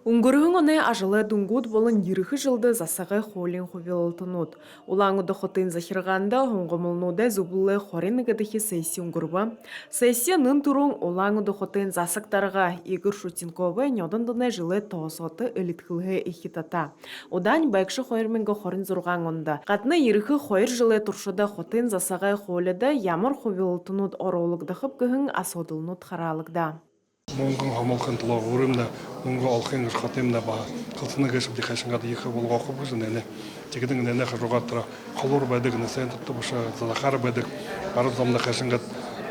Өнгөрсөн оны ажылы дүнгууд болон ерөнхий жылды засагай хуулийн хувилтнууд. Улаангуды хотын захиргаанда хонгомолнуудэ зөвлөлөө 21-дэхи сессия өнгөрва. Сессия нын түрүүн Улаангуды хотын засаг дарга Игорь Шутенковы нёдондоны жылы тоосоты элитхилхэ ихитата. Удань байгши 2026 онда гадны ерөнхий 2 жылы туршуда хотын засагай хуулида ямар хувилтнууд оруулагдахып гыхын асуудылнууд хараалыгда. Монгол хамаалахын тулд өрөмнө мөнгө олохын хотымда ба хөлтнө гэсэв дихашингаад их болгох гэж нэ. Тэгдэг нэ хажуугаар холуур байдаг нэсэн тутбаш залахаар байдаг ард замда хашингаад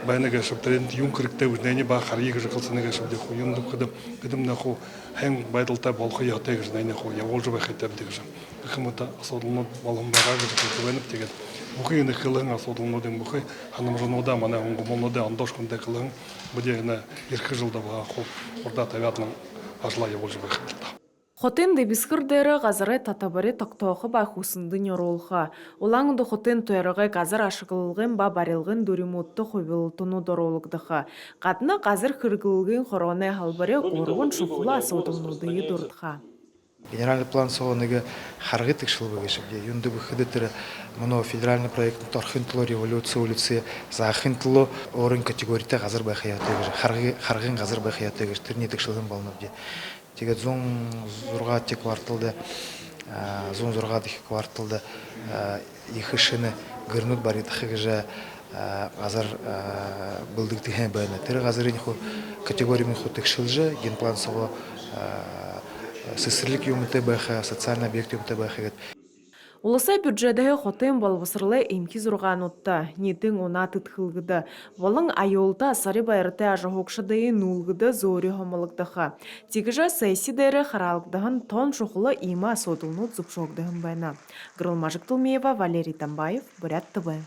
байна гэсэв тэрэнд юм хэрэгтэй үнэний ба харийг хэлсэн гэсэв дэх юм дөхөд гэдэм нөхө хэн байдалтай болох яатай гэж нэ хөө явуулж байх хэрэгтэй гэж. Гэх асуудалнууд болон байгаа гэж байна. Тэгээд бүхэн хэлэн асуудалнуудын бүхэн ханамжнуудаа манай хонгомолнуудаа ондоошгондоо хэлэн бүдэгнэ ерхий жылда байгаа хөө урдаа тавиадна ажлаа явуулж байх хэрэгтэй. Хотын дэбисгэр дээр газары татабари токтоохы ба хүсэндэн оруулха. Улаангуды хотын тойрогой газар ашыгылгын ба барилгын дүримутты хувилтынууд оруулагдыха. Гадны газар хыргылгын хорооны халбары гурван шухла асуудалнуудыг дурдха. Генеральный план сооныг харгит гişлбэ гэж юунд бүхэдэр моно федеральный проект торхын төлөө революци үлдсэ заахын төлөө өөрийн категоритой газар байх яатай гэж харгын газар байх яатай гэж тэрний гişлэн болно гэж. Тэгээд 106 кварталда 106 дэх кварталда их шинэ гэрнүүд баригдах гэж газар бэлдэгдэх байна. Тэр газрын категорийн гişлж генплан соо сэсэрлэг юмтай байх, социальный объект юмтай байх гэдэг. Улсай бюджетдегі хотын болбысырлы эмки зурғанутта, нетің онатыт хылгыды. Волың айолта сары байырты ажығықшыдығы нулгыды зори хомылықтыға. Тегіжі сессидері харалықтығын тон шуқылы има содылнут зұпшоғдығын байна. Грылмажық Тулмеева, Валерий Тамбаев, Бурят ТВ.